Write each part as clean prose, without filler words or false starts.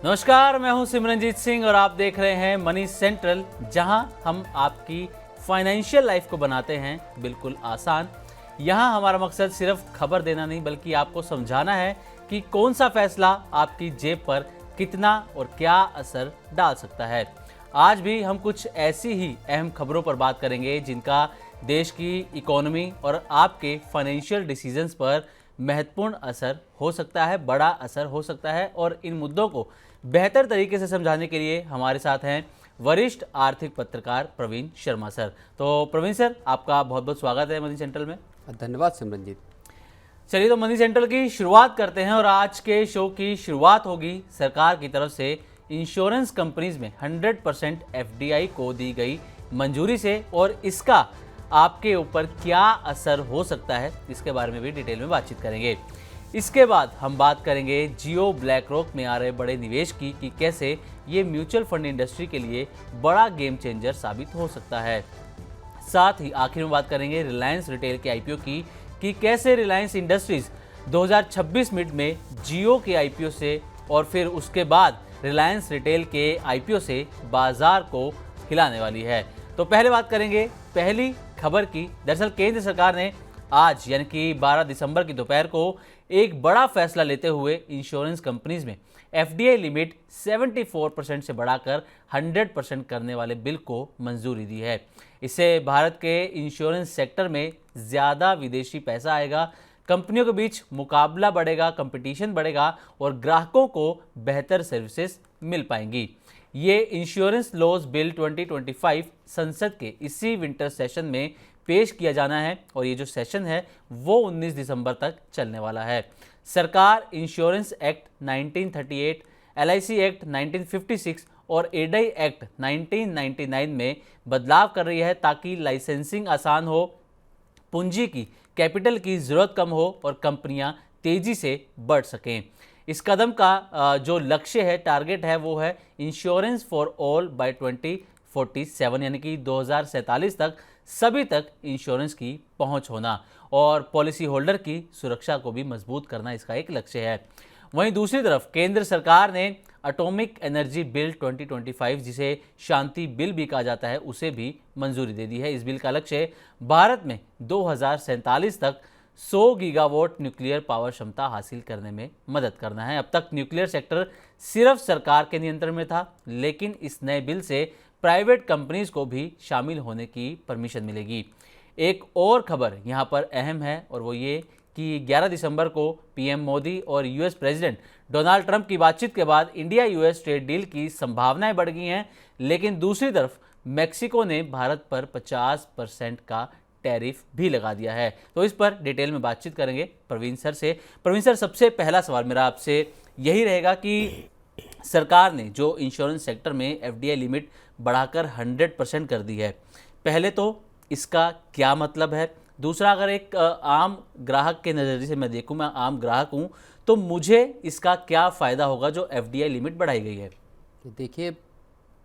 नमस्कार, मैं हूं सिमरनजीत सिंह और आप देख रहे हैं मनी सेंट्रल, जहां हम आपकी फाइनेंशियल लाइफ को बनाते हैं बिल्कुल आसान। यहां हमारा मकसद सिर्फ खबर देना नहीं, बल्कि आपको समझाना है कि कौन सा फैसला आपकी जेब पर कितना और क्या असर डाल सकता है। आज भी हम कुछ ऐसी ही अहम खबरों पर बात करेंगे जिनका देश की इकोनॉमी और आपके फाइनेंशियल डिसीजंस पर महत्वपूर्ण असर हो सकता है, बड़ा असर हो सकता है। और इन मुद्दों को बेहतर तरीके से समझाने के लिए हमारे साथ हैं वरिष्ठ आर्थिक पत्रकार प्रवीण शर्मा सर। तो प्रवीण सर, आपका बहुत बहुत स्वागत है मनी सेंट्रल में। धन्यवाद सिमरनजीत। चलिए, तो मनी सेंट्रल की शुरुआत करते हैं और आज के शो की शुरुआत होगी सरकार की तरफ से इंश्योरेंस कंपनीज में 100% एफडीआई को दी गई मंजूरी से, और इसका आपके ऊपर क्या असर हो सकता है इसके बारे में भी डिटेल में बातचीत करेंगे। इसके बाद हम बात करेंगे जियो ब्लैक रॉक में आ रहे बड़े निवेश की कि कैसे ये म्यूचुअल फंड इंडस्ट्री के लिए बड़ा गेम चेंजर साबित हो सकता है। साथ ही आखिर में बात करेंगे रिलायंस रिटेल के आईपीओ की कि कैसे रिलायंस इंडस्ट्रीज 2026 मिड में जियो के आईपीओ से और फिर उसके बाद रिलायंस रिटेल के आईपीओ से बाजार को हिलाने वाली है। तो पहले बात करेंगे पहली खबर की। दरअसल केंद्र सरकार ने आज यानी कि 12 दिसंबर की दोपहर को एक बड़ा फैसला लेते हुए इंश्योरेंस कंपनीज में एफडीआई लिमिट 74% से बढ़ाकर 100% करने वाले बिल को मंजूरी दी है। इससे भारत के इंश्योरेंस सेक्टर में ज़्यादा विदेशी पैसा आएगा, कंपनियों के बीच मुकाबला बढ़ेगा, कंपटीशन बढ़ेगा और ग्राहकों को बेहतर सर्विसेज मिल पाएंगी। ये इंश्योरेंस लॉज बिल 2025 संसद के इसी विंटर सेशन में पेश किया जाना है और ये जो सेशन है वो 19 दिसंबर तक चलने वाला है। सरकार इंश्योरेंस एक्ट 1938, एलआईसी एक्ट 1956 और एडई एक्ट 1999 में बदलाव कर रही है ताकि लाइसेंसिंग आसान हो, पूंजी की कैपिटल की ज़रूरत कम हो और कंपनियां तेज़ी से बढ़ सकें। इस कदम का जो लक्ष्य है, टारगेट है, वो है इंश्योरेंस फॉर ऑल बाय 2047 यानी कि 2047 तक सभी तक इंश्योरेंस की पहुंच होना और पॉलिसी होल्डर की सुरक्षा को भी मजबूत करना इसका एक लक्ष्य है। वहीं दूसरी तरफ केंद्र सरकार ने एटॉमिक एनर्जी बिल 2025, जिसे शांति बिल भी कहा जाता है, उसे भी मंजूरी दे दी है। इस बिल का लक्ष्य भारत में 2047 तक 100 गीगावाट न्यूक्लियर पावर क्षमता हासिल करने में मदद करना है। अब तक न्यूक्लियर सेक्टर सिर्फ सरकार के नियंत्रण में था, लेकिन इस नए बिल से प्राइवेट कंपनीज को भी शामिल होने की परमिशन मिलेगी। एक और खबर यहाँ पर अहम है और वो ये कि 11 दिसंबर को पीएम मोदी और यूएस प्रेसिडेंट डोनाल्ड ट्रंप की बातचीत के बाद इंडिया यूएस ट्रेड डील की संभावनाएं बढ़ गई हैं, लेकिन दूसरी तरफ मेक्सिको ने भारत पर 50% का टैरिफ भी लगा दिया है। तो इस पर डिटेल में बातचीत करेंगे प्रवीण सर से। प्रवीण सर, सबसे पहला सवाल मेरा आपसे यही रहेगा कि सरकार ने जो इंश्योरेंस सेक्टर में एफडीआई लिमिट बढ़ाकर 100% कर दी है, पहले तो इसका क्या मतलब है? दूसरा, अगर एक आम ग्राहक के नज़रिए से मैं देखूं, मैं आम ग्राहक हूं, तो मुझे इसका क्या फ़ायदा होगा जो एफडीआई लिमिट बढ़ाई गई है? देखिए,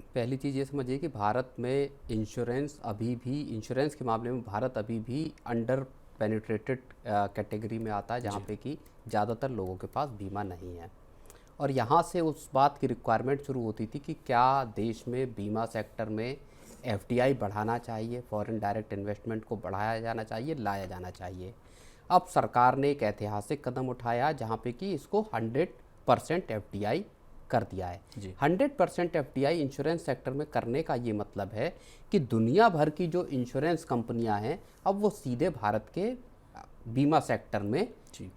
पहली चीज़ ये समझिए कि भारत में इंश्योरेंस के मामले में भारत अभी भी अंडर पेनिट्रेटेड कैटेगरी में आता है, जहाँ पे कि ज़्यादातर लोगों के पास बीमा नहीं है। और यहाँ से उस बात की रिक्वायरमेंट शुरू होती थी कि क्या देश में बीमा सेक्टर में एफडीआई बढ़ाना चाहिए, फॉरेन डायरेक्ट इन्वेस्टमेंट को बढ़ाया जाना चाहिए, लाया जाना चाहिए। अब सरकार ने एक ऐतिहासिक कदम उठाया जहाँ पे कि इसको 100% एफडीआई कर दिया है। 100% एफडीआई इंश्योरेंस सेक्टर में करने का ये मतलब है कि दुनिया भर की जो इंश्योरेंस कंपनियां हैं, अब वो सीधे भारत के बीमा सेक्टर में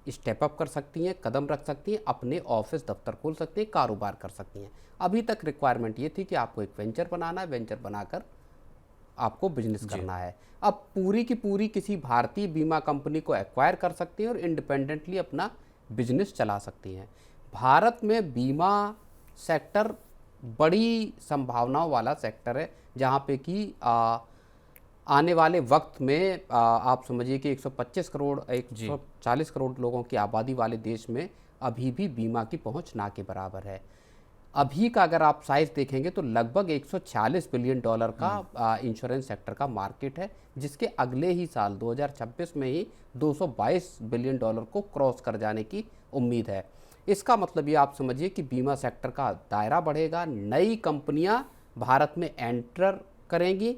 स्टेप अप कर सकती हैं, कदम रख सकती हैं, अपने ऑफिस दफ्तर खोल सकती हैं, कारोबार कर सकती हैं। अभी तक रिक्वायरमेंट ये थी कि आपको एक वेंचर बनाना है, वेंचर बनाकर आपको बिजनेस करना है। अब पूरी की पूरी किसी भारतीय बीमा कंपनी को एक्वायर कर सकती हैं और इंडिपेंडेंटली अपना बिजनेस चला सकती हैं। भारत में बीमा सेक्टर बड़ी संभावनाओं वाला सेक्टर है, जहाँ पे कि आने वाले वक्त में आप समझिए कि 125 करोड़ 140 करोड़ लोगों की आबादी वाले देश में अभी भी बीमा की पहुंच ना के बराबर है। अभी का अगर आप साइज देखेंगे तो लगभग 146 बिलियन डॉलर का इंश्योरेंस सेक्टर का मार्केट है, जिसके अगले ही साल 2026 में ही 222 बिलियन डॉलर को क्रॉस कर जाने की उम्मीद है। इसका मतलब ये आप समझिए कि बीमा सेक्टर का दायरा बढ़ेगा, नई कंपनियां भारत में एंटर करेंगी,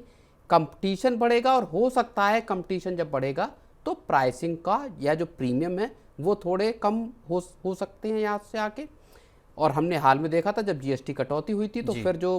कंपटीशन बढ़ेगा और हो सकता है कंपटीशन जब बढ़ेगा तो प्राइसिंग का या जो प्रीमियम है वो थोड़े कम हो सकते हैं यहाँ से आके। और हमने हाल में देखा था जब जीएसटी कटौती हुई थी तो फिर जो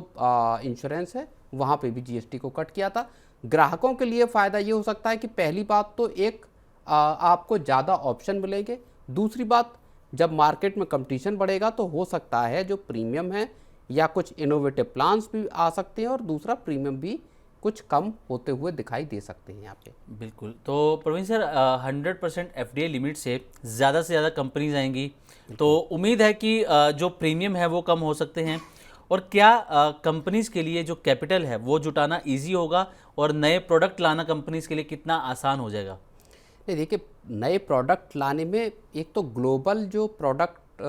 इंश्योरेंस है वहाँ पे भी जीएसटी को कट किया था। ग्राहकों के लिए फ़ायदा ये हो सकता है कि पहली बात तो एक आपको ज़्यादा ऑप्शन मिलेंगे, दूसरी बात जब मार्केट में कंपटीशन बढ़ेगा तो हो सकता है जो प्रीमियम है या कुछ इनोवेटिव प्लान्स भी आ सकते हैं और दूसरा प्रीमियम भी कुछ कम होते हुए दिखाई दे सकते हैं यहाँ पे। बिल्कुल। तो प्रवीण सर, 100% एफडीआई लिमिट से ज़्यादा कंपनीज आएंगी, तो उम्मीद है कि जो प्रीमियम है वो कम हो सकते हैं, और क्या कंपनीज के लिए जो कैपिटल है वो जुटाना इजी होगा, और नए प्रोडक्ट लाना कंपनीज के लिए कितना आसान हो जाएगा? नहीं देखिए, नए प्रोडक्ट लाने में एक तो ग्लोबल जो प्रोडक्ट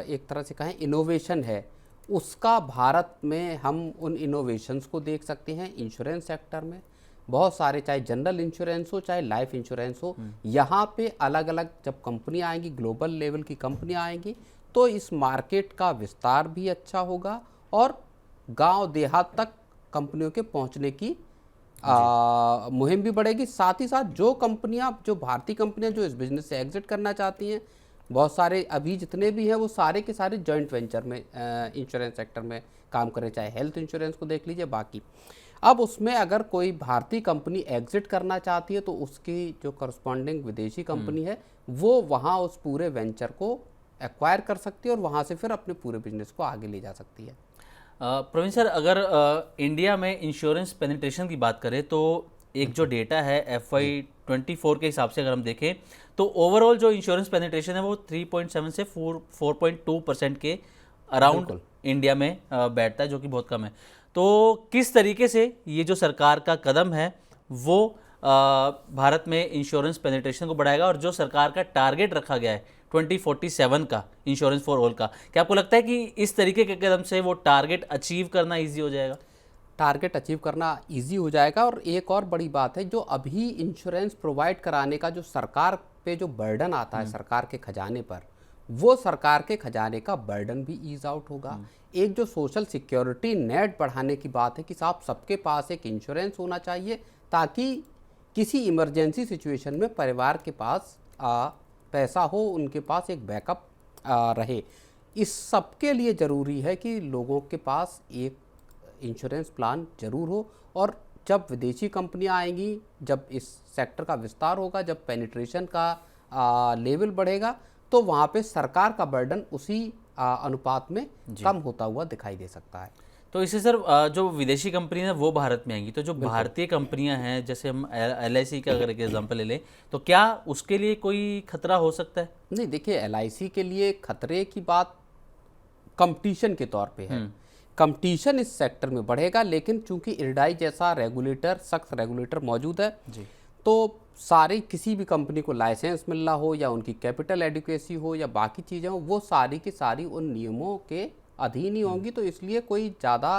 एक तरह से कहें इनोवेशन है उसका भारत में हम उन इनोवेशंस को देख सकते हैं। इंश्योरेंस सेक्टर में बहुत सारे, चाहे जनरल इंश्योरेंस हो चाहे लाइफ इंश्योरेंस हो, यहाँ पे अलग अलग जब कंपनियाँ आएंगी, ग्लोबल लेवल की कंपनियाँ आएंगी तो इस मार्केट का विस्तार भी अच्छा होगा और गांव देहात तक कंपनियों के पहुँचने की मुहिम भी बढ़ेगी। साथ ही साथ जो कंपनियां, जो भारतीय कंपनियां जो इस बिजनेस से एग्जिट करना चाहती हैं, बहुत सारे अभी जितने भी हैं वो सारे के सारे जॉइंट वेंचर में इंश्योरेंस सेक्टर में काम करें, चाहे हेल्थ इंश्योरेंस को देख लीजिए बाकी। अब उसमें अगर कोई भारतीय कंपनी एग्जिट करना चाहती है तो उसकी जो करस्पॉन्डिंग विदेशी कंपनी है वो वहाँ उस पूरे वेंचर को एक्वायर कर सकती है और वहाँ से फिर अपने पूरे बिजनेस को आगे ले जा सकती है। प्रवीण सर, अगर इंडिया में इंश्योरेंस पेनिट्रेशन की बात करें तो एक जो डेटा है FY24 के हिसाब से अगर हम देखें तो ओवरऑल जो इंश्योरेंस पेनिट्रेशन है वो 3.7 से 4.2% के अराउंड इंडिया में बैठता है, जो कि बहुत कम है। तो किस तरीके से ये जो सरकार का कदम है वो भारत में इंश्योरेंस पेनिट्रेशन को बढ़ाएगा, और जो सरकार का टारगेट रखा गया है 2047 का इंश्योरेंस फॉर ऑल का, क्या आपको लगता है कि इस तरीके के कदम से वो टारगेट अचीव करना इजी हो जाएगा? टारगेट अचीव करना इजी हो जाएगा। और एक और बड़ी बात है, जो अभी इंश्योरेंस प्रोवाइड कराने का जो सरकार पे जो बर्डन आता है सरकार के खजाने पर, वो सरकार के खजाने का बर्डन भी ईज आउट होगा। एक जो सोशल सिक्योरिटी नेट बढ़ाने की बात है कि साहब सबके पास एक इंश्योरेंस होना चाहिए ताकि किसी इमरजेंसी सिचुएशन में परिवार के पास पैसा हो, उनके पास एक बैकअप रहे। इस सब के लिए ज़रूरी है कि लोगों के पास एक इंश्योरेंस प्लान ज़रूर हो। और जब विदेशी कंपनियां आएंगी, जब इस सेक्टर का विस्तार होगा, जब पेनिट्रेशन का लेवल बढ़ेगा तो वहाँ पे सरकार का बर्डन उसी अनुपात में कम होता हुआ दिखाई दे सकता है। तो इससे सर जो विदेशी कंपनी है वो भारत में आएंगी, तो जो भारतीय कंपनियां हैं, जैसे हम LIC का अगर एक एग्जांपल ले लें, तो क्या उसके लिए कोई खतरा हो सकता है? नहीं देखिए, LIC के लिए खतरे की बात कंपटीशन के तौर पे है। कंपटीशन इस सेक्टर में बढ़ेगा, लेकिन चूंकि IRDAI जैसा रेगुलेटर, सख्त रेगुलेटर मौजूद है जी, तो सारी किसी भी कंपनी को लाइसेंस मिलना हो या उनकी कैपिटल एडिक्वेसी हो या बाकी चीज़ें हो, वो सारी की सारी उन नियमों के अधीन ही होंगी। तो इसलिए कोई ज़्यादा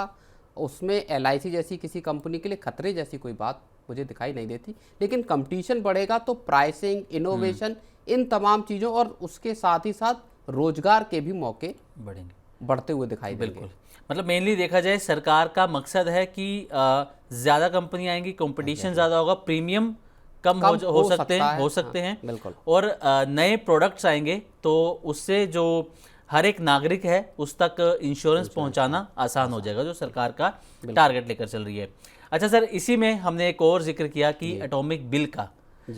उसमें LIC जैसी किसी कंपनी के लिए खतरे जैसी कोई बात मुझे दिखाई नहीं देती। लेकिन कंपटीशन बढ़ेगा तो प्राइसिंग, इनोवेशन, इन तमाम चीज़ों और उसके साथ ही साथ रोजगार के भी मौके बढ़ते हुए दिखाई देंगे। बिल्कुल। मतलब मेनली देखा जाए सरकार का मकसद है कि ज़्यादा कंपनी आएंगी, कंपटीशन ज़्यादा होगा, प्रीमियम कम हो सकते हैं बिल्कुल। और नए प्रोडक्ट्स आएंगे तो उससे जो हर एक नागरिक है उस तक इंश्योरेंस पहुंचाना आसान हो जाएगा, जो सरकार का टारगेट लेकर चल रही है। अच्छा सर, इसी में हमने एक और जिक्र किया कि एटॉमिक बिल का,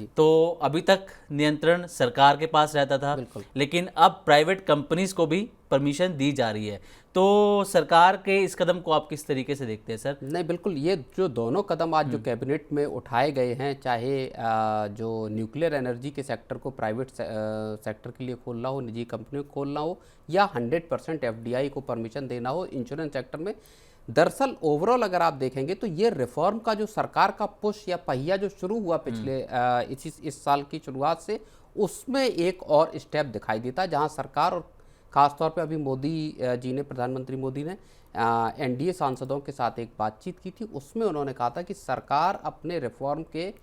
तो अभी तक नियंत्रण सरकार के पास रहता था, लेकिन अब प्राइवेट कंपनीज को भी परमिशन दी जा रही है। तो सरकार के इस कदम को आप किस तरीके से देखते हैं सर? नहीं बिल्कुल, ये जो दोनों कदम आज जो कैबिनेट में उठाए गए हैं, चाहे जो न्यूक्लियर एनर्जी के सेक्टर को प्राइवेट सेक्टर के लिए खोलना हो, निजी कंपनियों को खोलना हो, या 100% FDI को परमिशन देना हो इंश्योरेंस सेक्टर में, दरअसल ओवरऑल अगर आप देखेंगे तो ये रिफॉर्म का जो सरकार का पुश या पहिया जो शुरू हुआ पिछले इस साल की शुरुआत से, उसमें एक और स्टेप दिखाई देता है, जहां सरकार और ख़ासतौर पे अभी मोदी जी ने, प्रधानमंत्री मोदी ने NDA सांसदों के साथ एक बातचीत की थी। उसमें उन्होंने कहा था कि सरकार अपने रिफॉर्म के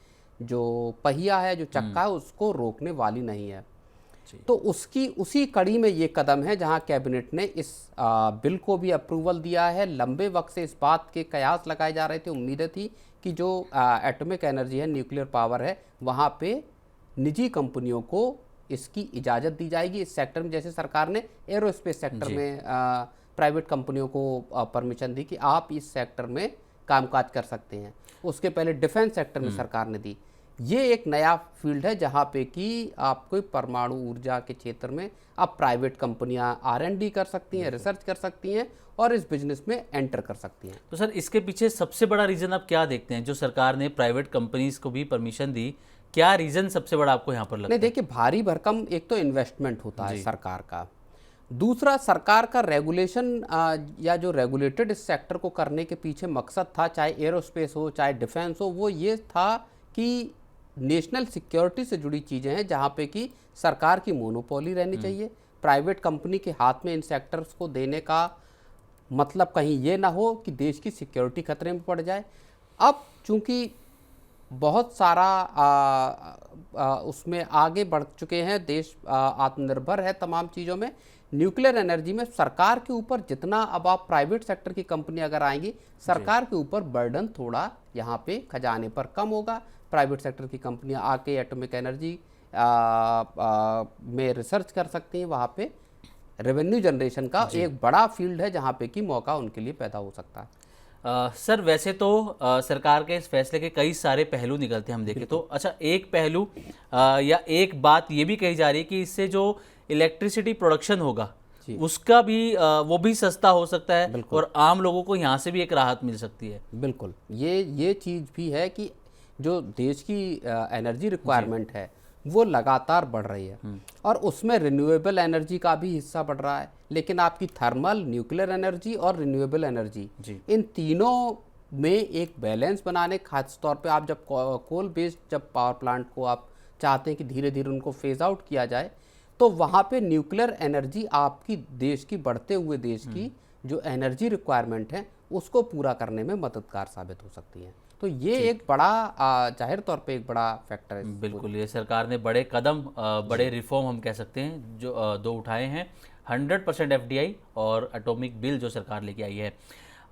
जो पहिया है, जो चक्का है, उसको रोकने वाली नहीं है। तो उसी कड़ी में ये कदम है जहां कैबिनेट ने इस बिल को भी अप्रूवल दिया है। लंबे वक्त से इस बात के कयास लगाए जा रहे थे, उम्मीदें थी कि जो एटॉमिक एनर्जी है, न्यूक्लियर पावर है, वहाँ पे निजी कंपनियों को इसकी इजाज़त दी जाएगी इस सेक्टर में। जैसे सरकार ने एरोस्पेस सेक्टर में प्राइवेट कंपनियों को परमिशन दी कि आप इस सेक्टर में कामकाज कर सकते हैं। उसके पहले डिफेंस सेक्टर में सरकार ने दी। ये एक नया फील्ड है जहाँ पे कि आप कोई परमाणु ऊर्जा के क्षेत्र में आप प्राइवेट कंपनियां R&D कर सकती हैं, रिसर्च कर सकती हैं और इस बिजनेस में एंटर कर सकती हैं। तो सर, इसके पीछे सबसे बड़ा रीज़न आप क्या देखते हैं? जो सरकार ने प्राइवेट कंपनीज को भी परमिशन दी, क्या रीज़न सबसे बड़ा आपको यहाँ पर लगता है? नहीं, देखिए, भारी भरकम एक तो इन्वेस्टमेंट होता है सरकार का, दूसरा सरकार का रेगुलेशन या जो रेगुलेटेड इस सेक्टर को करने के पीछे मकसद था, चाहे एरोस्पेस हो चाहे डिफेंस हो, वो ये था कि नेशनल सिक्योरिटी से जुड़ी चीज़ें हैं जहाँ पे कि सरकार की मोनोपोली रहनी चाहिए। प्राइवेट कंपनी के हाथ में इन सेक्टर्स को देने का मतलब कहीं ये ना हो कि देश की सिक्योरिटी खतरे में पड़ जाए। अब चूंकि बहुत सारा उसमें आगे बढ़ चुके हैं, देश आत्मनिर्भर है तमाम चीज़ों में, न्यूक्लियर एनर्जी में सरकार के ऊपर जितना, अब आप प्राइवेट सेक्टर की कंपनी अगर आएंगी, सरकार के ऊपर बर्डन थोड़ा यहाँ पे खजाने पर कम होगा। प्राइवेट सेक्टर की कंपनियां आके एटॉमिक एनर्जी में रिसर्च कर सकती हैं, वहाँ पे रेवेन्यू जनरेशन का एक बड़ा फील्ड है जहाँ पे कि मौका उनके लिए पैदा हो सकता है। सर, वैसे तो सरकार के इस फैसले के कई सारे पहलू निकलते हैं हम देखें तो। अच्छा, एक पहलू या एक बात ये भी कही जा रही है कि इससे जो इलेक्ट्रिसिटी प्रोडक्शन होगा उसका भी वो भी सस्ता हो सकता है और आम लोगों को यहाँ से भी एक राहत मिल सकती है। बिल्कुल, ये चीज़ भी है कि जो देश की एनर्जी रिक्वायरमेंट है वो लगातार बढ़ रही है और उसमें रिन्यूएबल एनर्जी का भी हिस्सा बढ़ रहा है। लेकिन आपकी थर्मल, न्यूक्लियर एनर्जी और रिन्यूएबल एनर्जी, इन तीनों में एक बैलेंस बनाने, खास तौर पे आप जब कोल बेस्ड जब पावर प्लांट को आप चाहते हैं कि धीरे धीरे उनको फेज आउट किया जाए, तो वहाँ पे न्यूक्लियर एनर्जी आपकी देश की, बढ़ते हुए देश की जो एनर्जी रिक्वायरमेंट है उसको पूरा करने में मददगार साबित हो सकती है। तो ये एक बड़ा जाहिर तौर पे एक बड़ा फैक्टर है। बिल्कुल, ये सरकार ने बड़े कदम, बड़े रिफॉर्म हम कह सकते हैं जो दो उठाए हैं, 100% FDI और एटॉमिक बिल जो सरकार लेके आई है।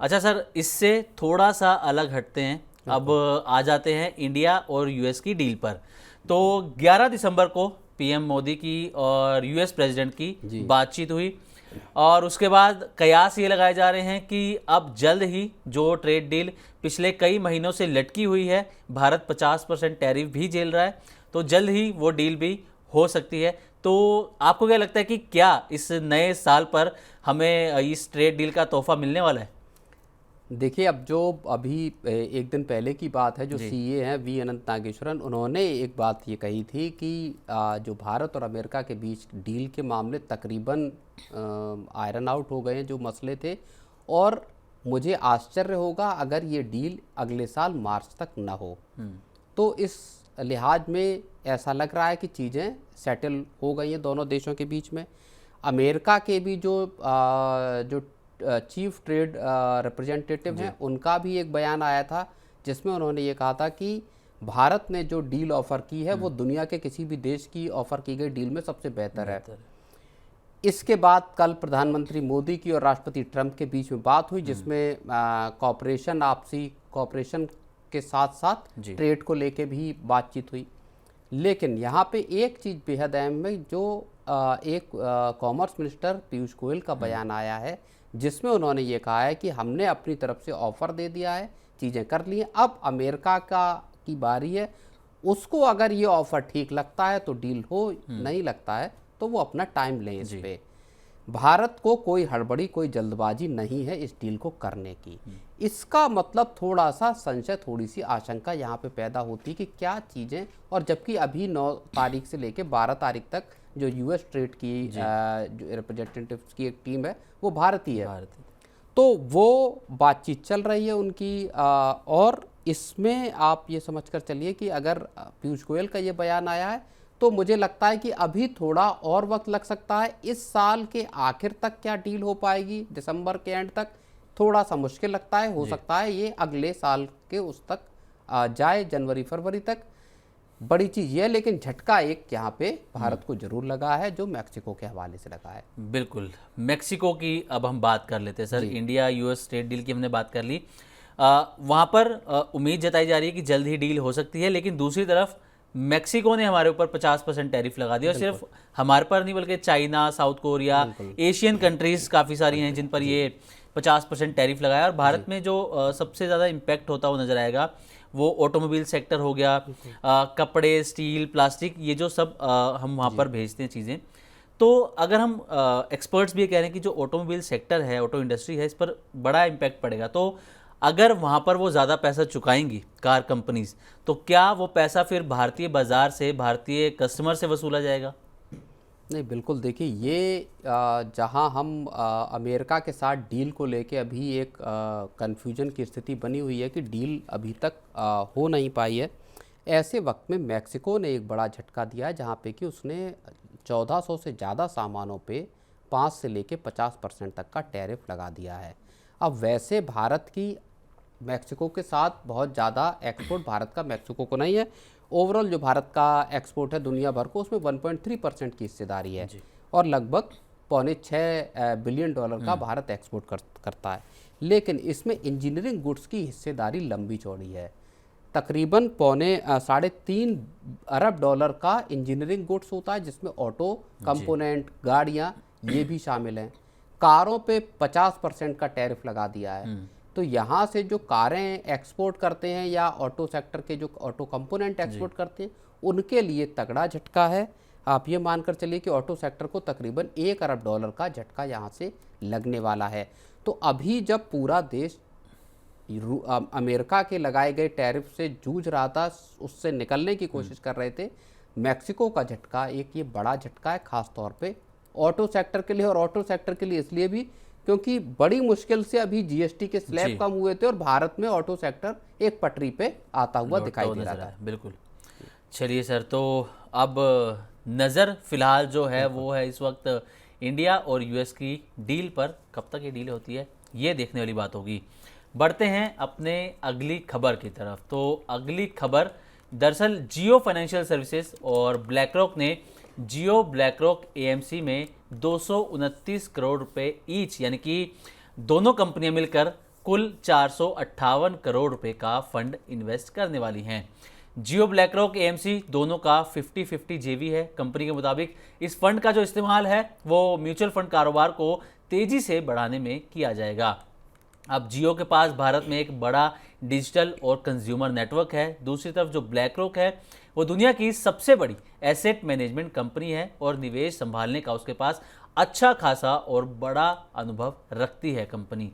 अच्छा सर, इससे थोड़ा सा अलग हटते हैं, अब आ जाते हैं इंडिया और US की डील पर। तो 11 दिसंबर को PM मोदी की और US प्रेसिडेंट की बातचीत हुई और उसके बाद कयास ये लगाए जा रहे हैं कि अब जल्द ही जो ट्रेड डील पिछले कई महीनों से लटकी हुई है, भारत 50% टैरिफ भी झेल रहा है, तो जल्द ही वो डील भी हो सकती है। तो आपको क्या लगता है कि क्या इस नए साल पर हमें इस ट्रेड डील का तोहफा मिलने वाला है? देखिए, अब जो अभी एक दिन पहले की बात है, जो CA हैं V अनंत नागेश्वरन, उन्होंने एक बात ये कही थी कि जो भारत और अमेरिका के बीच डील के मामले तकरीबन आयरन आउट हो गए हैं, जो मसले थे, और मुझे आश्चर्य होगा अगर ये डील अगले साल मार्च तक ना हो। तो इस लिहाज में ऐसा लग रहा है कि चीज़ें सेटल हो गई हैं दोनों देशों के बीच में। अमेरिका के भी जो चीफ ट्रेड रिप्रेजेंटेटिव हैं, उनका भी एक बयान आया था जिसमें उन्होंने ये कहा था कि भारत ने जो डील ऑफ़र की है वो दुनिया के किसी भी देश की ऑफ़र की गई डील में सबसे बेहतर है। इसके बाद कल प्रधानमंत्री मोदी की और राष्ट्रपति ट्रंप के बीच में बात हुई, जिसमें कॉपरेशन, आपसी कॉपरेशन के साथ साथ ट्रेड को लेके भी बातचीत हुई। लेकिन यहाँ पे एक चीज़ बेहद अहम है, जो एक कॉमर्स मिनिस्टर पीयूष गोयल का बयान आया है, जिसमें उन्होंने ये कहा है कि हमने अपनी तरफ से ऑफ़र दे दिया है, चीज़ें कर ली हैं, अब अमेरिका की बारी है, उसको अगर ये ऑफ़र ठीक लगता है तो डील हो, नहीं लगता है तो वो अपना टाइम लें इस पे। भारत को कोई हड़बड़ी, कोई जल्दबाजी नहीं है इस डील को करने की। इसका मतलब थोड़ा सा संशय, थोड़ी सी आशंका यहाँ पे पैदा होती है कि क्या चीज़ें, और जबकि अभी 9 तारीख से लेकर 12 तारीख तक जो US ट्रेड की जो रिप्रेजेंटेटिव्स की एक टीम है वो भारतीय है, तो वो बातचीत चल रही है उनकी। और इसमें आप ये समझकर चलिए कि अगर पीयूष गोयल का ये बयान आया है तो मुझे लगता है कि अभी थोड़ा और वक्त लग सकता है। इस साल के आखिर तक क्या डील हो पाएगी, दिसंबर के एंड तक, थोड़ा सा मुश्किल लगता है। हो सकता है ये अगले साल के उस तक जाए, जनवरी फरवरी तक। बड़ी चीज़ ये है, लेकिन झटका एक यहाँ पे भारत को जरूर लगा है, जो मैक्सिको के हवाले से लगा है। बिल्कुल, मैक्सिको की अब हम बात कर लेते हैं sir. India US trade deal की हमने बात कर ली। वहाँ पर उम्मीद जताई जा रही है कि जल्द ही डील हो सकती है, लेकिन दूसरी तरफ मैक्सिको ने हमारे ऊपर 50% टैरिफ लगा दिया, और सिर्फ हमारे पर नहीं बल्कि China, south Korea, Asian countries काफ़ी सारी हैं जिन पर ये 50% टैरिफ लगाया। और भारत में जो सबसे ज़्यादा इम्पैक्ट होता हुआ नजर आएगा वो ऑटोमोबाइल सेक्टर हो गया, कपड़े, स्टील, प्लास्टिक, ये जो सब हम वहाँ पर भेजते हैं चीज़ें। तो अगर हम एक्सपर्ट्स भी ये कह रहे हैं कि जो ऑटोमोबाइल सेक्टर है, ऑटो इंडस्ट्री है, इस पर बड़ा इम्पैक्ट पड़ेगा। तो अगर वहाँ पर वो ज़्यादा पैसा चुकाएंगी कार कंपनीज, तो क्या वो पैसा फिर भारतीय बाज़ार से, भारतीय कस्टमर से वसूला जाएगा? नहीं, बिल्कुल। देखिए, ये जहाँ हम अमेरिका के साथ डील को लेके अभी एक कन्फ्यूजन की स्थिति बनी हुई है कि डील अभी तक हो नहीं पाई है, ऐसे वक्त में मैक्सिको ने एक बड़ा झटका दिया है, जहाँ पे कि उसने 1400 से ज़्यादा सामानों पे 5 से लेके 50% तक का टैरिफ लगा दिया है। अब वैसे भारत की मैक्सिको के साथ बहुत ज़्यादा एक्सपोर्ट भारत का मैक्सिको को नहीं है। ओवरऑल जो भारत का एक्सपोर्ट है दुनिया भर को, उसमें 1.3% की हिस्सेदारी है, और लगभग $6.25 बिलियन का भारत एक्सपोर्ट करता है। लेकिन इसमें इंजीनियरिंग गुड्स की हिस्सेदारी लंबी चौड़ी है। तकरीबन $3.5 अरब का इंजीनियरिंग गुड्स होता है, जिसमें ऑटो कंपोनेंट, गाड़ियाँ, ये भी शामिल हैं। कारों पे 50% का टैरिफ लगा दिया है। तो यहाँ से जो कारें एक्सपोर्ट करते हैं या ऑटो सेक्टर के जो ऑटो कंपोनेंट एक्सपोर्ट करते हैं, उनके लिए तगड़ा झटका है। आप ये मानकर चलिए कि ऑटो सेक्टर को तकरीबन $1 अरब का झटका यहाँ से लगने वाला है। तो अभी जब पूरा देश अमेरिका के लगाए गए टैरिफ से जूझ रहा था, उससे निकलने की कोशिश कर रहे थे, मैक्सिको का झटका एक ये बड़ा झटका है, खास तौर पे ऑटो सेक्टर के लिए। और ऑटो सेक्टर के लिए इसलिए भी क्योंकि बड़ी मुश्किल से अभी जीएसटी के स्लैब कम हुए थे और भारत में ऑटो सेक्टर एक पटरी पे आता हुआ दिखाई दे रहा था। बिल्कुल। चलिए सर, तो अब नज़र फिलहाल जो है वो है इस वक्त इंडिया और यूएस की डील पर। कब तक ये डील होती है ये देखने वाली बात होगी। बढ़ते हैं अपने अगली खबर की तरफ। तो अगली खबर दरअसल जियो फाइनेंशियल सर्विसेज और ब्लैकरॉक ने जियो ब्लैकरॉक एएमसी में 229 करोड़ रुपए ईच, यानी कि दोनों कंपनियां मिलकर कुल 458 करोड़ रुपए का फंड इन्वेस्ट करने वाली हैं। जियो ब्लैकरॉक एएमसी दोनों का 50-50 जेवी है। कंपनी के मुताबिक इस फंड का जो इस्तेमाल है वो म्यूचुअल फंड कारोबार को तेजी से बढ़ाने में किया जाएगा। अब जियो के पास भारत में एक बड़ा डिजिटल और कंज्यूमर नेटवर्क है। दूसरी तरफ जो ब्लैकरॉक है वो दुनिया की सबसे बड़ी एसेट मैनेजमेंट कंपनी है और निवेश संभालने का उसके पास अच्छा खासा और बड़ा अनुभव रखती है कंपनी।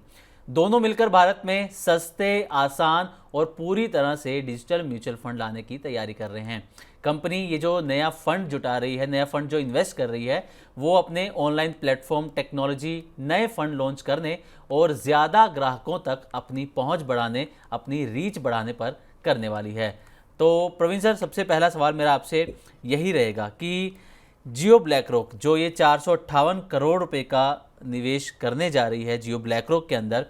दोनों मिलकर भारत में सस्ते, आसान और पूरी तरह से डिजिटल म्यूचुअल फंड लाने की तैयारी कर रहे हैं। कंपनी ये जो नया फंड जुटा रही है, नया फंड जो इन्वेस्ट कर रही है, वो अपने ऑनलाइन प्लेटफॉर्म, टेक्नोलॉजी, नए फंड लॉन्च करने और ज़्यादा ग्राहकों तक अपनी पहुंच बढ़ाने, अपनी रीच बढ़ाने पर करने वाली है। तो प्रवीण सर, सबसे पहला सवाल मेरा आपसे यही रहेगा कि जियो ब्लैकरॉक जो ये 458 करोड़ रुपए का निवेश करने जा रही है जियो ब्लैकरॉक के अंदर,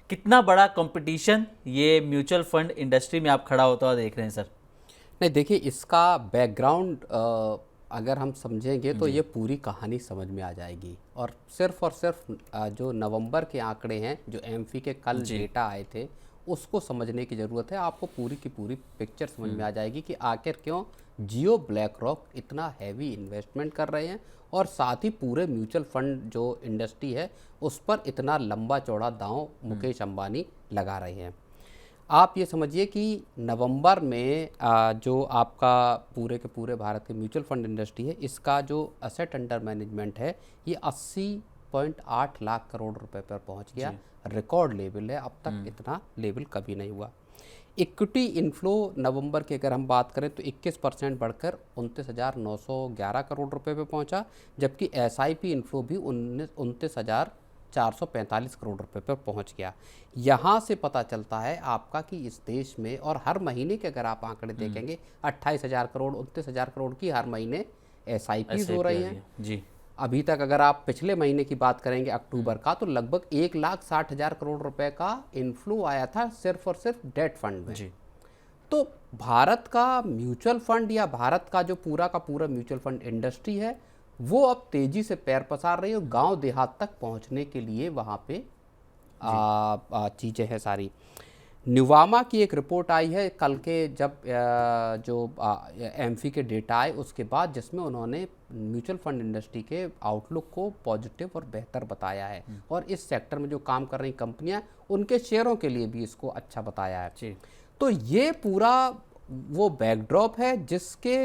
कितना बड़ा कंपटीशन ये म्यूचुअल फंड इंडस्ट्री में आप खड़ा होता हुआ देख रहे हैं सर? नहीं, देखिए, इसका बैकग्राउंड अगर हम समझेंगे तो ये पूरी कहानी समझ में आ जाएगी। और सिर्फ जो नवंबर के आंकड़े हैं, जो एमफी के कल डेटा आए थे, उसको समझने की ज़रूरत है। आपको पूरी की पूरी पिक्चर समझ में आ जाएगी कि आखिर क्यों जियो ब्लैकरॉक इतना हैवी इन्वेस्टमेंट कर रहे हैं और साथ ही पूरे म्यूचुअल फंड जो इंडस्ट्री है उस पर इतना लंबा चौड़ा दांव मुकेश अंबानी लगा रहे हैं। आप ये समझिए कि नवंबर में जो आपका पूरे के पूरे भारत के म्यूचुअल फंड इंडस्ट्री है, इसका जो असेट अंडर मैनेजमेंट है ये 80.8 लाख करोड़ रुपए पर पहुंच गया। रिकॉर्ड लेवल है, अब तक इतना लेवल कभी नहीं हुआ। इक्विटी इनफ्लो नवंबर की अगर हम बात करें तो 21% बढ़कर 29,911 करोड़ रुपए पे पहुंचा, जबकि एसआईपी इनफ्लो भी 29,445 करोड़ रुपए पर पहुंच गया। यहाँ से पता चलता है आपका कि इस देश में, और हर महीने के अगर आप आंकड़े देखेंगे, 28,000 करोड़ 29,000 करोड़ की हर महीने एसआईपी हो रही हैं जी। अभी तक अगर आप पिछले महीने की बात करेंगे अक्टूबर का, तो लगभग 1,60,000 करोड़ रुपए का इनफ्लो आया था सिर्फ और सिर्फ डेट फंड में जी। तो भारत का म्यूचुअल फंड या भारत का जो पूरा का पूरा म्यूचुअल फंड इंडस्ट्री है वो अब तेजी से पैर पसार रही है और गांव देहात तक पहुंचने के लिए वहां पे चीज़ें हैं सारी। न्यूवामा की एक रिपोर्ट आई है कल के जब जो एमफी के डेटा आए उसके बाद, जिसमें उन्होंने म्यूचुअल फंड इंडस्ट्री के आउटलुक को पॉजिटिव और बेहतर बताया है और इस सेक्टर में जो काम कर रही कंपनियां उनके शेयरों के लिए भी इसको अच्छा बताया है जी। तो ये पूरा वो बैकड्रॉप है जिसके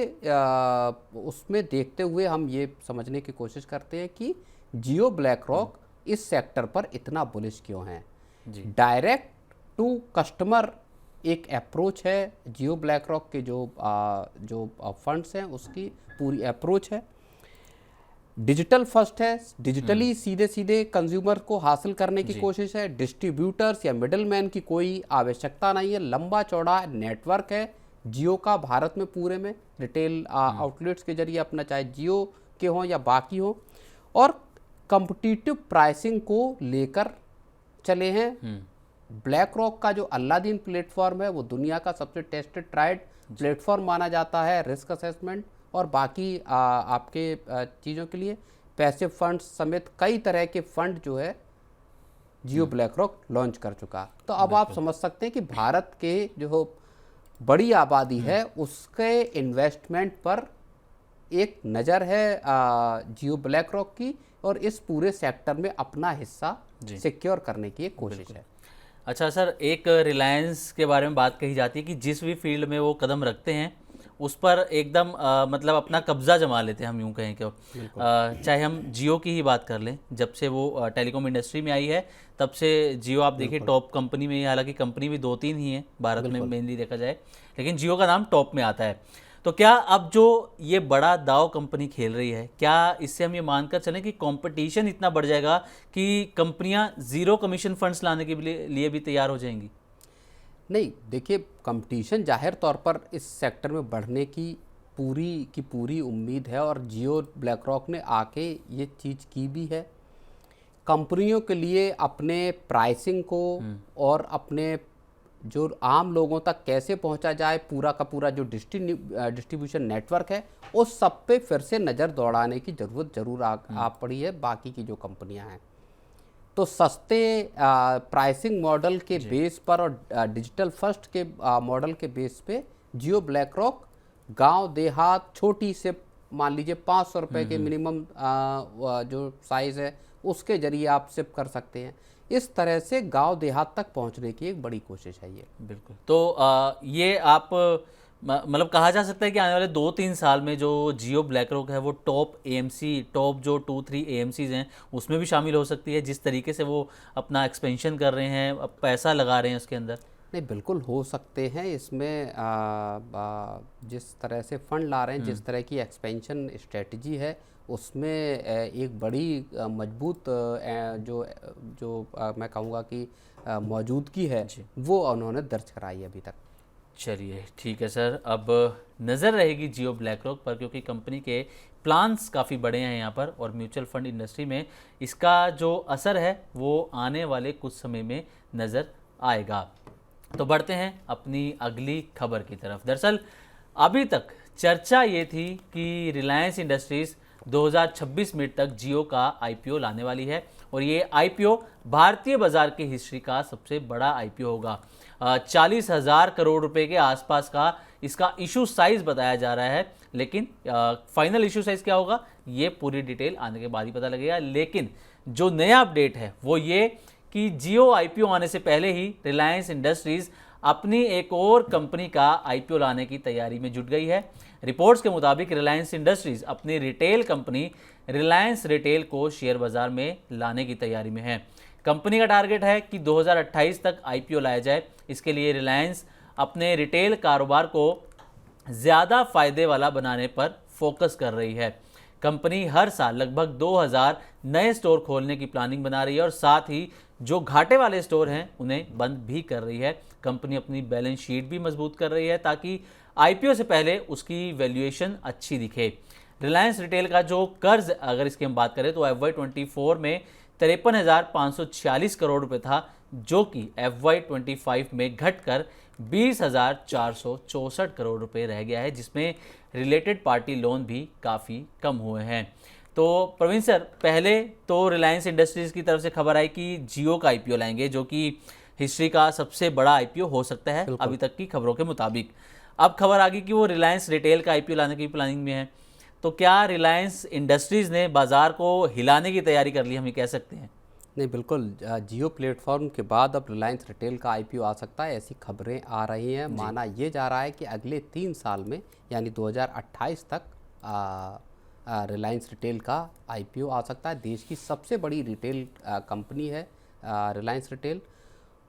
उसमें देखते हुए हम ये समझने की कोशिश करते हैं कि जियो ब्लैक रॉक इस सेक्टर पर इतना बुलिश क्यों है। डायरेक्ट टू कस्टमर एक अप्रोच है जियो ब्लैक रॉक के जो फंड्स हैं उसकी पूरी अप्रोच है। डिजिटल फर्स्ट है, डिजिटली सीधे सीधे कंज्यूमर को हासिल करने की कोशिश है। डिस्ट्रीब्यूटर्स या मिडलमैन की कोई आवश्यकता नहीं है। लंबा चौड़ा नेटवर्क है जियो का भारत में पूरे में, रिटेल आउटलेट्स के जरिए अपना, चाहे जियो के हों या बाकी हो, और कॉम्पिटिटिव प्राइसिंग को लेकर चले हैं। ब्लैक रॉक का जो अलादीन प्लेटफॉर्म है वो दुनिया का सबसे टेस्टेड ट्राइड प्लेटफॉर्म माना जाता है रिस्क असेसमेंट और बाकी आपके चीज़ों के लिए। पैसिव फंड समेत कई तरह के फंड जो है जियो ब्लैक रॉक लॉन्च कर चुका। तो अब आप समझ सकते हैं कि भारत के जो बड़ी आबादी है उसके इन्वेस्टमेंट पर एक नज़र है जियो ब्लैक रॉक की और इस पूरे सेक्टर में अपना हिस्सा सिक्योर करने की एक कोशिश है। अच्छा सर, एक रिलायंस के बारे में बात कही जाती है कि जिस भी फील्ड में वो कदम रखते हैं उस पर एकदम मतलब अपना कब्जा जमा लेते हैं, हम यूँ कहें क्यों। चाहे हम जियो की ही बात कर लें, जब से वो टेलीकॉम इंडस्ट्री में आई है तब से जियो आप देखिए टॉप कंपनी में, हालांकि कंपनी भी 2-3 ही है भारत में मेनली देखा जाए, लेकिन जियो का नाम टॉप में आता है। तो क्या अब जो ये बड़ा दाव कंपनी खेल रही है, क्या इससे हम ये मानकर चलें कि कंपटीशन इतना बढ़ जाएगा कि कंपनियां जीरो कमीशन फंड्स लाने के लिए भी तैयार हो जाएंगी? नहीं, देखिए कंपटीशन जाहिर तौर पर इस सेक्टर में बढ़ने की पूरी उम्मीद है और जियो ब्लैक रॉक ने आके ये चीज़ की भी है। कंपनियों के लिए अपने प्राइसिंग को और अपने जो आम लोगों तक कैसे पहुंचा जाए, पूरा का पूरा जो डिस्ट्रीब्यूशन नेटवर्क है, उस सब पे फिर से नज़र दौड़ाने की ज़रूरत जरूर आ पड़ी है बाकी की जो कंपनियां हैं। तो सस्ते प्राइसिंग मॉडल के बेस पर और डिजिटल फर्स्ट के मॉडल के बेस पे जियो ब्लैक रॉक गांव देहात छोटी से, मान लीजिए 500 रुपये के मिनिमम जो साइज़ है उसके जरिए आप सिप कर सकते हैं। इस तरह से गांव देहात तक पहुंचने की एक बड़ी कोशिश है ये। बिल्कुल। तो ये आप मतलब कहा जा सकता है कि आने वाले 2-3 साल में जो जियो ब्लैक रॉक है वो टॉप एएमसी, टॉप जो 2-3 एएमसीज हैं उसमें भी शामिल हो सकती है, जिस तरीके से वो अपना एक्सपेंशन कर रहे हैं, अब पैसा लगा रहे हैं उसके अंदर। नहीं, बिल्कुल हो सकते हैं। इसमें जिस तरह से फंड ला रहे हैं, जिस तरह की एक्सपेंशन स्ट्रेटजी है, उसमें एक बड़ी मजबूत जो मैं कहूँगा कि मौजूदगी है वो उन्होंने दर्ज कराई है अभी तक। चलिए ठीक है सर, अब नज़र रहेगी जियो ब्लैक रॉक पर, क्योंकि कंपनी के प्लान्स काफ़ी बड़े हैं यहाँ पर और म्यूचुअल फंड इंडस्ट्री में इसका जो असर है वो आने वाले कुछ समय में नज़र आएगा। तो बढ़ते हैं अपनी अगली खबर की तरफ। दरअसल अभी तक चर्चा ये थी कि रिलायंस इंडस्ट्रीज़ 2026 में तक जियो का आईपीओ लाने वाली है और ये आईपीओ भारतीय बाजार की हिस्ट्री का सबसे बड़ा आईपीओ होगा। 40,000 करोड़ रुपए के आसपास का इसका इशू साइज बताया जा रहा है, लेकिन फाइनल इशू साइज क्या होगा ये पूरी डिटेल आने के बाद ही पता लगेगा। लेकिन जो नया अपडेट है वो ये कि जियो आईपीओ आने से पहले ही रिलायंस इंडस्ट्रीज अपनी एक और कंपनी का आईपीओ लाने की तैयारी में जुट गई है। रिपोर्ट्स के मुताबिक रिलायंस इंडस्ट्रीज अपनी रिटेल कंपनी रिलायंस रिटेल को शेयर बाजार में लाने की तैयारी में है। कंपनी का टारगेट है कि 2028 तक आईपीओ लाया जाए। इसके लिए रिलायंस अपने रिटेल कारोबार को ज़्यादा फायदे वाला बनाने पर फोकस कर रही है। कंपनी हर साल लगभग 2000 नए स्टोर खोलने की प्लानिंग बना रही है और साथ ही जो घाटे वाले स्टोर हैं उन्हें बंद भी कर रही है। कंपनी अपनी बैलेंस शीट भी मजबूत कर रही है ताकि आईपीओ से पहले उसकी वैल्यूएशन अच्छी दिखे। रिलायंस रिटेल का जो कर्ज, अगर इसकी हम बात करें तो FY24 में 53,546 करोड़ रुपए था, जो कि FY25 में घटकर 20,464 करोड़ रुपए रह गया है, जिसमें रिलेटेड पार्टी लोन भी काफ़ी कम हुए हैं। तो प्रवीण सर, पहले तो रिलायंस इंडस्ट्रीज़ की तरफ से खबर आई कि जियो का आईपीओ लाएंगे, जो कि हिस्ट्री का सबसे बड़ा आईपीओ हो सकता है अभी तक की खबरों के मुताबिक। अब खबर आ गई कि वो रिलायंस रिटेल का आईपीओ लाने की प्लानिंग में है। तो क्या रिलायंस इंडस्ट्रीज़ ने बाज़ार को हिलाने की तैयारी कर ली, हम ये कह सकते हैं? नहीं, बिल्कुल। जियो प्लेटफॉर्म के बाद अब रिलायंस रिटेल का आईपीओ आ सकता है, ऐसी खबरें आ रही हैं। माना ये जा रहा है कि अगले 3 साल में यानी 2028 तक रिलायंस रिटेल का आईपीओ आ सकता है। देश की सबसे बड़ी रिटेल कंपनी है रिलायंस रिटेल।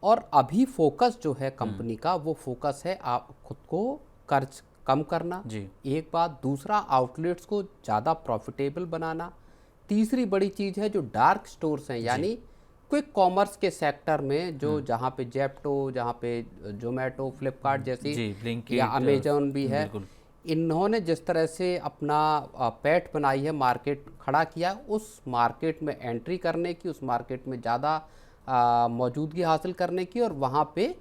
और अभी फोकस जो है कंपनी का, वो फोकस है आप खुद को कर्ज कम करना, एक बात। दूसरा, आउटलेट्स को ज़्यादा प्रॉफिटेबल बनाना। तीसरी बड़ी चीज़ है जो डार्क स्टोर्स हैं, यानी क्विक कॉमर्स के सेक्टर में, जो जहाँ पे जेप्टो, जहाँ पे जोमेटो, फ्लिपकार्ट जैसी या अमेजोन भी है, इन्होंने जिस तरह से अपना पैठ बनाई है, मार्केट खड़ा किया, उस मार्केट में एंट्री करने की, उस मार्केट में ज़्यादा मौजूदगी हासिल करने की, और वहाँ पे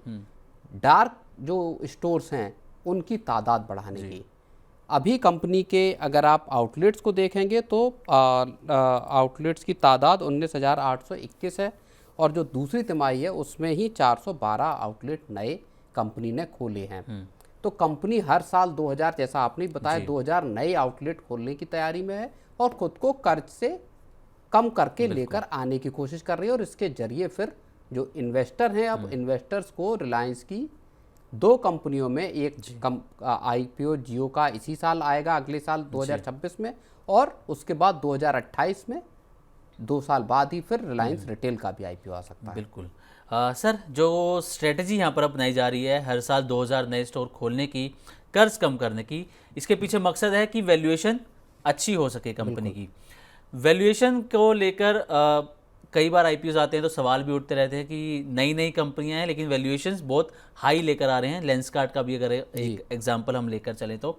डार्क जो स्टोर्स हैं उनकी तादाद बढ़ाने की। अभी कंपनी के अगर आप आउटलेट्स को देखेंगे तो आउटलेट्स की तादाद 19,821 है, और जो दूसरी तिमाही है उसमें ही 412 आउटलेट नए कंपनी ने खोले हैं। तो कंपनी हर साल 2000, जैसा आपने बताया, 2000 नए आउटलेट खोलने की तैयारी में है और खुद को कर्ज से कम करके लेकर आने की कोशिश कर रही है। और इसके जरिए फिर जो इन्वेस्टर हैं, अब इन्वेस्टर्स को रिलायंस की 2 कंपनियों में, एक आईपीओ जियो का इसी साल आएगा, अगले साल 2026 में, और उसके बाद 2028 में, 2 साल बाद ही फिर रिलायंस रिटेल का भी आईपीओ आ सकता है। बिल्कुल। सर, जो स्ट्रेटजी यहाँ पर अपनाई जा रही है हर साल 2000 नए स्टोर खोलने की, कर्ज कम करने की, इसके पीछे मकसद है कि वैल्यूएशन अच्छी हो सके कंपनी की। वैल्यूएशन को लेकर कई बार आईपीओ आते हैं तो सवाल भी उठते रहते हैं कि नई नई कंपनियां हैं लेकिन वैल्यूएशंस बहुत हाई लेकर आ रहे हैं। लेंसकार्ट का भी अगर एक एग्जांपल हम लेकर चलें तो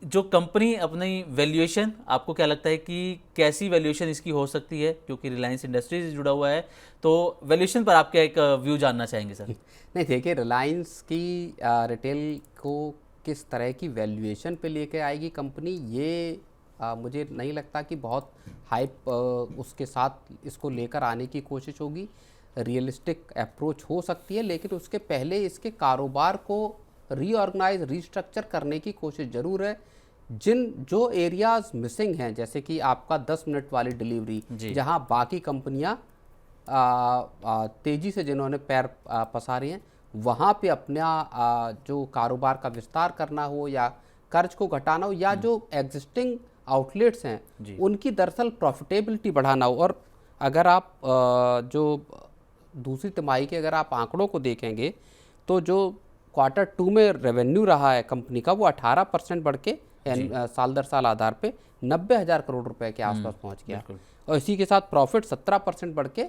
जो कंपनी अपनी वैल्यूएशन, आपको क्या लगता है कि कैसी वैल्यूएशन इसकी हो सकती है? क्योंकि रिलायंस इंडस्ट्रीज से जुड़ा हुआ है, तो वैल्यूएशन पर आपका एक व्यू जानना चाहेंगे सर। नहीं, देखिए, रिलायंस की रिटेल को किस तरह की वैल्यूएशन पे लेके आएगी कंपनी, ये मुझे नहीं लगता कि बहुत हाइप उसके साथ इसको लेकर आने की कोशिश होगी। रियलिस्टिक अप्रोच हो सकती है, लेकिन उसके पहले इसके कारोबार को रीऑर्गेनाइज, रीस्ट्रक्चर करने की कोशिश ज़रूर है। जो एरियाज़ मिसिंग हैं, जैसे कि आपका 10 मिनट वाली डिलीवरी, जहां बाकी कंपनियां तेज़ी से जिन्होंने पैर पसारे हैं, वहां पे अपना जो कारोबार का विस्तार करना हो, या कर्ज को घटाना हो, या जो एग्जिस्टिंग आउटलेट्स हैं उनकी दरअसल प्रॉफिटेबिलिटी बढ़ाना हो। और अगर आप जो दूसरी तिमाही के अगर आप आंकड़ों को देखेंगे, तो जो Q2 में रेवेन्यू रहा है कंपनी का, वो 18% बढ़ के साल दर साल आधार पे 90,000 करोड़ रुपए के आसपास पहुंच गया। और इसी के साथ प्रॉफिट 17% बढ़ के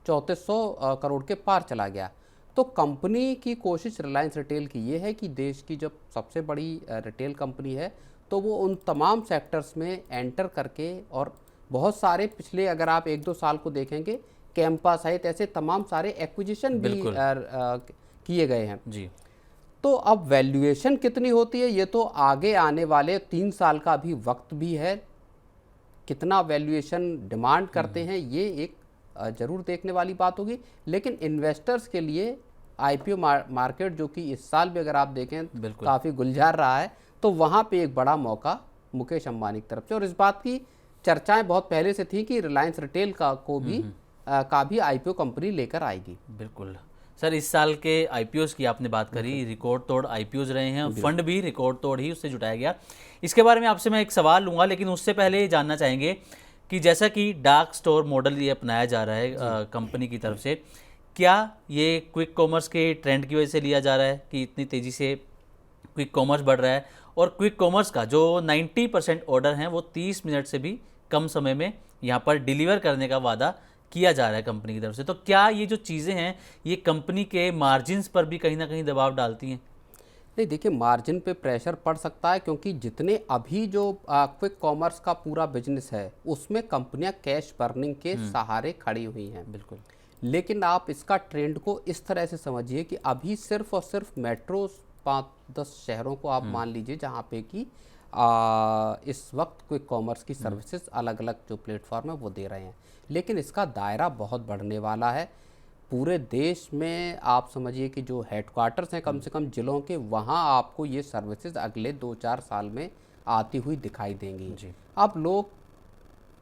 3400 करोड़ के पार चला गया। तो कंपनी की कोशिश, रिलायंस रिटेल की, ये है कि देश की जब सबसे बड़ी रिटेल कंपनी है, तो वो उन तमाम सेक्टर्स में एंटर करके, और बहुत सारे पिछले अगर आप 1-2 साल को देखेंगे, कैंपा सहित ऐसे तमाम सारे एक्विजिशन भी किए गए हैं जी। तो अब वैल्यूएशन कितनी होती है, ये तो आगे आने वाले 3 साल का भी वक्त भी है। कितना वैल्यूएशन डिमांड करते हैं, ये एक ज़रूर देखने वाली बात होगी। लेकिन इन्वेस्टर्स के लिए आईपीओ मार्केट, जो कि इस साल भी अगर आप देखें काफ़ी गुलजार रहा है, तो वहाँ पे एक बड़ा मौका मुकेश अंबानी की तरफ से। और इस बात की चर्चाएं बहुत पहले से थी कि रिलायंस रिटेल का भी आईपीओ कंपनी लेकर आएगी। बिल्कुल सर, इस साल के आईपीओस की आपने बात करी, रिकॉर्ड तोड़ आईपीओस रहे हैं, फंड भी रिकॉर्ड तोड़ ही उससे जुटाया गया। इसके बारे में आपसे मैं एक सवाल लूँगा, लेकिन उससे पहले जानना चाहेंगे कि जैसा कि डार्क स्टोर मॉडल ये अपनाया जा रहा है कंपनी की तरफ से, क्या ये क्विक कॉमर्स के ट्रेंड की वजह से लिया जा रहा है कि इतनी तेज़ी से क्विक कॉमर्स बढ़ रहा है? और क्विक कॉमर्स का जो 90% ऑर्डर हैं वो 30 मिनट से भी कम समय में यहाँ पर डिलीवर करने का वादा किया जा रहा है कंपनी की तरफ से। तो क्या ये जो चीज़ें हैं ये कंपनी के मार्जिन्स पर भी कहीं ना कहीं दबाव डालती हैं? नहीं, देखिए, मार्जिन पे प्रेशर पड़ सकता है, क्योंकि जितने अभी जो क्विक कॉमर्स का पूरा बिजनेस है, उसमें कंपनियां कैश बर्निंग के सहारे खड़ी हुई हैं। बिल्कुल। लेकिन आप इसका ट्रेंड को इस तरह से समझिए कि अभी सिर्फ और सिर्फ मेट्रो 5-10 शहरों को आप मान लीजिए जहाँ पे कि इस वक्त क्विक कॉमर्स की सर्विसेज अलग अलग जो प्लेटफॉर्म है वो दे रहे हैं, लेकिन इसका दायरा बहुत बढ़ने वाला है। पूरे देश में आप समझिए कि जो हेडक्वार्टर्स हैं कम से कम जिलों के, वहाँ आपको ये सर्विसेज अगले 2-4 साल में आती हुई दिखाई देंगी। अब लोग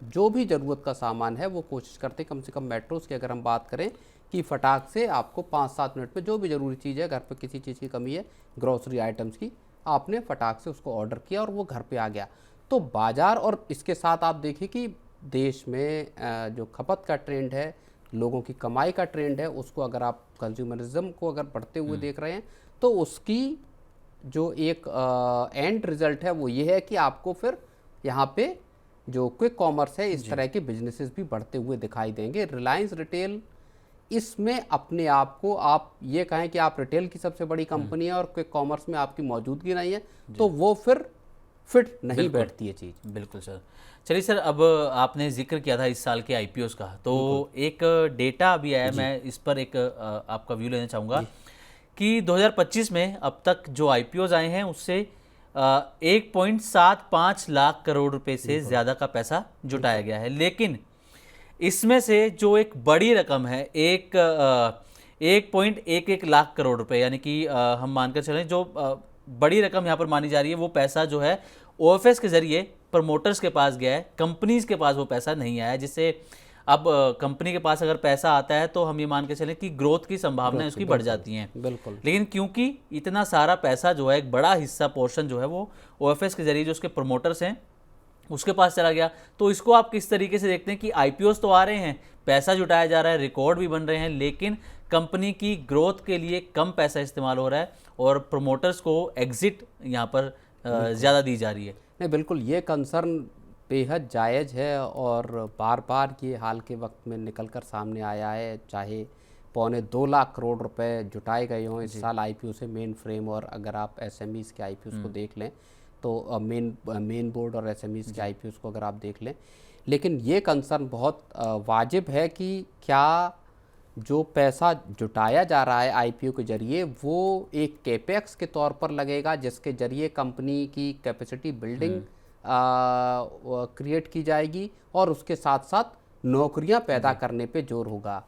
जो भी ज़रूरत का सामान है वो कोशिश करते हैं, कम से कम मेट्रोस की अगर हम बात करें, कि फटाक से आपको 5-7 मिनट में जो भी ज़रूरी चीज़ है, घर पे किसी चीज़ की कमी है, ग्रोसरी आइटम्स की, आपने फटाक से उसको ऑर्डर किया और वो घर पे आ गया। तो बाज़ार, और इसके साथ आप देखिए कि देश में जो खपत का ट्रेंड है, लोगों की कमाई का ट्रेंड है, उसको अगर आप कंज्यूमरिज्म को अगर बढ़ते हुए देख रहे हैं, तो उसकी जो एक एंड रिज़ल्ट है वो ये है कि आपको फिर यहाँ पे जो क्विक कॉमर्स है, इस तरह के बिजनेसेस भी बढ़ते हुए दिखाई देंगे। रिलायंस रिटेल इसमें अपने आप को, आप ये कहें कि आप रिटेल की सबसे बड़ी कंपनी है और क्विक कॉमर्स में आपकी मौजूदगी नहीं है, तो वो फिर फिट नहीं बैठती है चीज़। बिल्कुल सर। चलिए सर, अब आपने जिक्र किया था इस साल के आईपीओस का, तो एक डेटा अभी आया, मैं इस पर एक आपका व्यू लेना चाहूँगा कि 2025 में अब तक जो आईपीओस आए हैं उससे 1.75 लाख करोड़ रुपए से ज़्यादा का पैसा जुटाया गया है, लेकिन इसमें से जो एक बड़ी रकम है, 1.11 लाख करोड़ रुपए, यानी कि हम मानकर चलें जो बड़ी रकम यहाँ पर मानी जा रही है, वो पैसा जो है ओएफएस के जरिए प्रमोटर्स के पास गया है, कंपनीज के पास वो पैसा नहीं आया, जिससे अब कंपनी के पास अगर पैसा आता है तो हम ये मान के चलें कि ग्रोथ की संभावनाएं उसकी बढ़ जाती हैं। बिल्कुल। लेकिन क्योंकि इतना सारा पैसा जो है, एक बड़ा हिस्सा पोर्शन जो है वो ओएफएस के जरिए जो उसके प्रमोटर्स हैं उसके पास चला गया, तो इसको आप किस तरीके से देखते हैं कि आईपीओस तो आ रहे हैं, पैसा जुटाया जा रहा है, रिकॉर्ड भी बन रहे हैं, लेकिन कंपनी की ग्रोथ के लिए कम पैसा इस्तेमाल हो रहा है और प्रमोटर्स को एग्जिट यहाँ पर ज़्यादा दी जा रही है। नहीं, बिल्कुल ये कंसर्न बेहद जायज़ है और बार बार ये हाल के वक्त में निकल कर सामने आया है। चाहे 2.25 लाख करोड़ रुपए जुटाए गए हों इस साल आईपीओ से, मेन फ्रेम, और अगर आप एसएमईज़ के आईपीओ को देख लें तो मेन बोर्ड और एसएमईज़ के आईपीओ को अगर आप देख लें, लेकिन ये कंसर्न बहुत वाजिब है कि क्या जो पैसा जुटाया जा रहा है आईपीओ के जरिए वो एक कैपेक्स के तौर पर लगेगा, जिसके जरिए कंपनी की कैपेसिटी बिल्डिंग क्रिएट की जाएगी और उसके साथ साथ नौकरियां पैदा करने पे जोर होगा।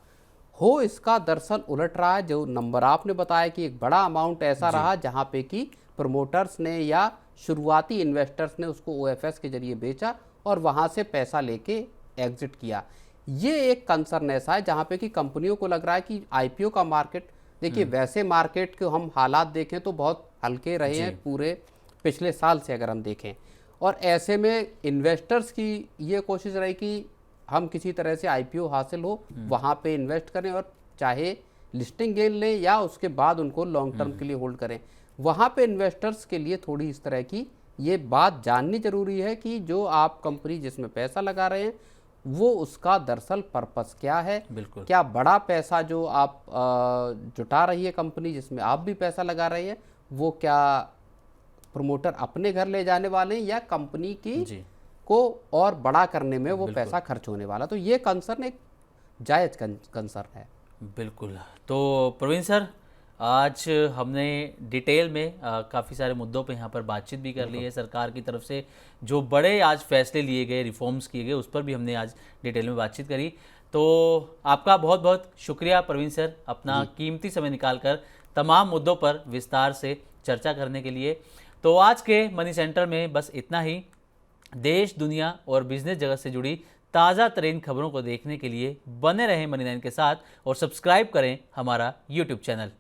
इसका दरअसल उलट रहा है। जो नंबर आपने बताया कि एक बड़ा अमाउंट ऐसा रहा जहां पे कि प्रमोटर्स ने या शुरुआती इन्वेस्टर्स ने उसको ओएफएस के जरिए बेचा और वहां से पैसा लेके एग्जिट किया। ये एक कंसर्न ऐसा है जहां पे कि कंपनियों को लग रहा है कि आईपीओ का मार्केट, देखिए वैसे मार्केट के हम हालात देखें तो बहुत हल्के रहे हैं पूरे पिछले साल से अगर हम देखें, और ऐसे में इन्वेस्टर्स की ये कोशिश रही कि हम किसी तरह से आईपीओ हासिल हो वहाँ पे इन्वेस्ट करें और चाहे लिस्टिंग गेन लें या उसके बाद उनको लॉन्ग टर्म के लिए होल्ड करें। वहाँ पे इन्वेस्टर्स के लिए थोड़ी इस तरह की ये बात जाननी जरूरी है कि जो आप कंपनी जिसमें पैसा लगा रहे हैं वो उसका दरअसल पर्पस क्या है। बिल्कुल। क्या बड़ा पैसा जो आप जुटा रही है कंपनी जिसमें आप भी पैसा लगा रही है, वो क्या प्रमोटर अपने घर ले जाने वाले हैं या कंपनी की को और बड़ा करने में वो पैसा खर्च होने वाला। तो ये कंसर्न एक जायज़ कंसर्न है। बिल्कुल। तो प्रवीण सर, आज हमने डिटेल में काफ़ी सारे मुद्दों पे यहाँ पर बातचीत भी कर ली है। सरकार की तरफ से जो बड़े आज फैसले लिए गए, रिफॉर्म्स किए गए, उस पर भी हमने आज डिटेल में बातचीत करी। तो आपका बहुत बहुत शुक्रिया प्रवीण सर, अपना कीमती समय निकालकर तमाम मुद्दों पर विस्तार से चर्चा करने के लिए। तो आज के मनी सेंटर में बस इतना ही। देश, दुनिया और बिजनेस जगत से जुड़ी ताज़ा तरीन खबरों को देखने के लिए बने रहें मनी9 के साथ और सब्सक्राइब करें हमारा यूट्यूब चैनल।